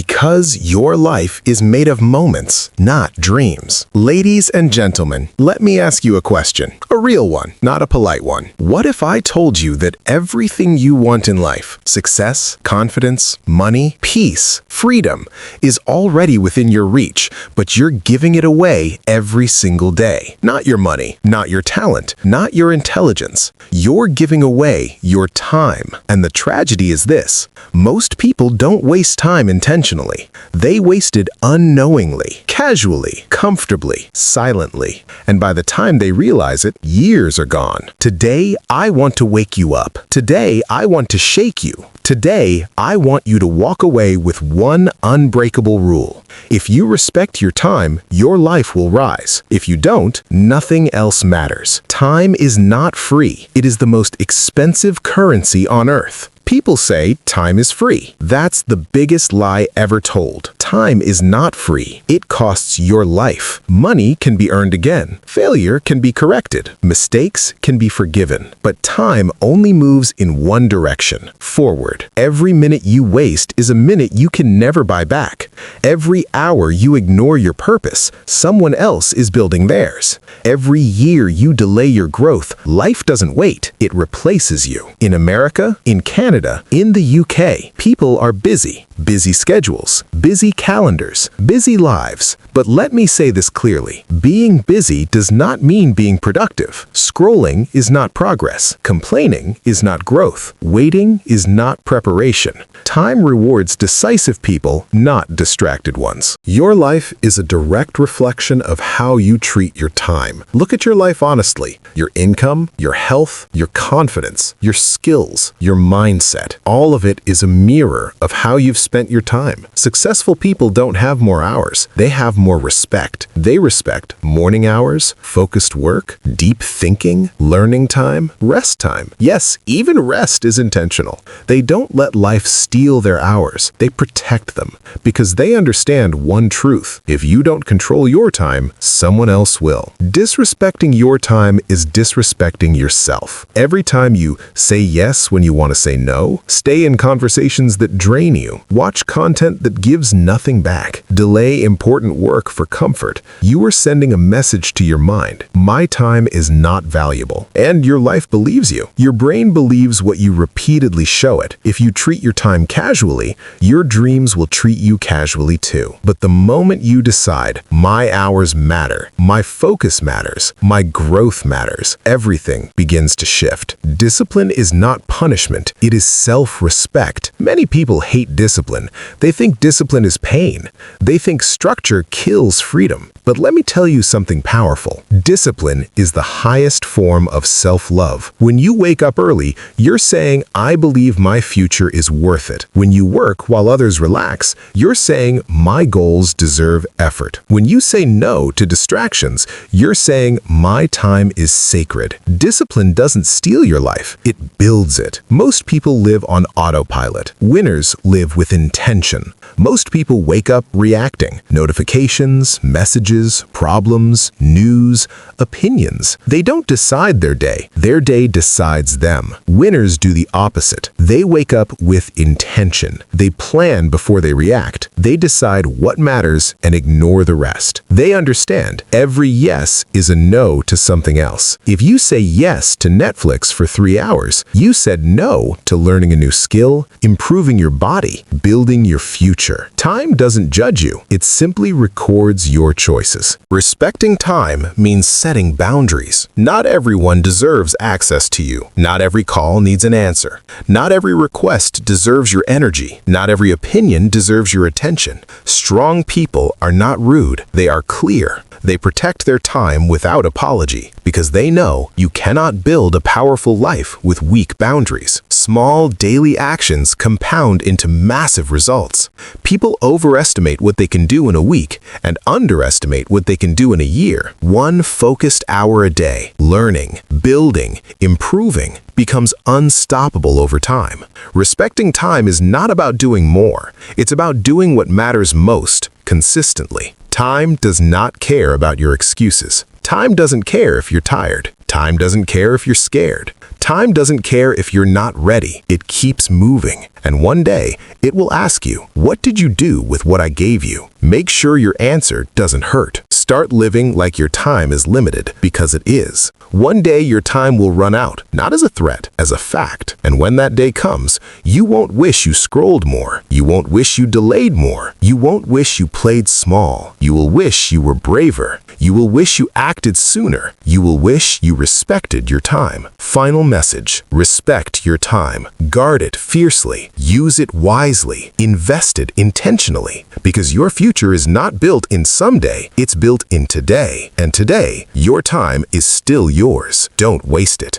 Because your life is made of moments, not dreams. Ladies and gentlemen, let me ask you a question. A real one, not a polite one. What if I told you that everything you want in life, success, confidence, money, peace, freedom, is already within your reach, but you're giving it away every single day? Not your money, not your talent, not your intelligence. You're giving away your time. And the tragedy is this: most people don't waste time intentionally. They waste it unknowingly, casually, comfortably, silently. And by the time they realize it, years are gone. Today, I want to wake you up. Today, I want to shake you. Today, I want you to walk away with one unbreakable rule. If you respect your time, your life will rise. If you don't, nothing else matters. Time is not free. It is the most expensive currency on earth. People say time is free. That's the biggest lie ever told. Time is not free. It costs your life. Money can be earned again. Failure can be corrected. Mistakes can be forgiven. But time only moves in one direction, forward. Every minute you waste is a minute you can never buy back. Every hour you ignore your purpose, someone else is building theirs. Every year you delay your growth, life doesn't wait. It replaces you. In America, in Canada, in the UK, people are busy. Busy schedules, busy calendars, busy lives. But let me say this clearly. Being busy does not mean being productive. Scrolling is not progress. Complaining is not growth. Waiting is not preparation. Time rewards decisive people, not distracted ones. Your life is a direct reflection of how you treat your time. Look at your life honestly. Your income, your health, your confidence, your skills, your mindset. All of it is a mirror of how you've spent your time. Successful people don't have more hours. They have more respect. They respect morning hours, focused work, deep thinking, learning time, rest time. Yes, even rest is intentional. They don't let life steal their hours. They protect them because they understand one truth. If you don't control your time, someone else will. Disrespecting your time is disrespecting yourself. Every time you say yes when you want to say no, stay in conversations that drain you, watch content that gives nothing back, delay important work for comfort, you are sending a message to your mind. My time is not valuable. And your life believes you. Your brain believes what you repeatedly show it. If you treat your time casually, your dreams will treat you casually too. But the moment you decide, my hours matter, my focus matters, my growth matters, everything begins to shift. Discipline is not punishment. It is self-respect. Many people hate discipline. They think discipline is pain. They think structure kills freedom. But let me tell you something powerful. Discipline is the highest form of self-love. When you wake up early, you're saying, I believe my future is worth it. When you work while others relax, you're saying, my goals deserve effort. When you say no to distractions, you're saying, my time is sacred. Discipline doesn't steal your life. It builds it. Most people live on autopilot. Winners live with intention. Most people wake up reacting. Notifications, messages, problems, news, opinions. They don't decide their day. Their day decides them. Winners do the opposite. They wake up with intention. They plan before they react. They decide what matters and ignore the rest. They understand every yes is a no to something else. If you say yes to Netflix for 3 hours, you said no to learning a new skill, improving your body, building your future. Time doesn't judge you. It simply records your choices. Respecting time means setting boundaries. Not everyone deserves access to you. Not every call needs an answer. Not every request deserves your energy. Not every opinion deserves your attention. Strong people are not rude. They are clear. They protect their time without apology because they know you cannot build a powerful life with weak boundaries. Small daily actions compound into massive results. People overestimate what they can do in a week and underestimate what they can do in a year. One focused hour a day, learning, building, improving, becomes unstoppable over time. Respecting time is not about doing more. It's about doing what matters most, consistently. Time does not care about your excuses. Time doesn't care if you're tired. Time doesn't care if you're scared. Time doesn't care if you're not ready. It keeps moving. And one day, it will ask you, what did you do with what I gave you? Make sure your answer doesn't hurt. Start living like your time is limited, because it is. One day your time will run out, not as a threat, as a fact. And when that day comes, you won't wish you scrolled more. You won't wish you delayed more. You won't wish you played small. You will wish you were braver. You will wish you acted sooner. You will wish you respected your time. Final message: respect your time. Guard it fiercely. Use it wisely. Invest it intentionally. Because your future is not built in someday, it's built in today. And today, your time is still yours. Don't waste it.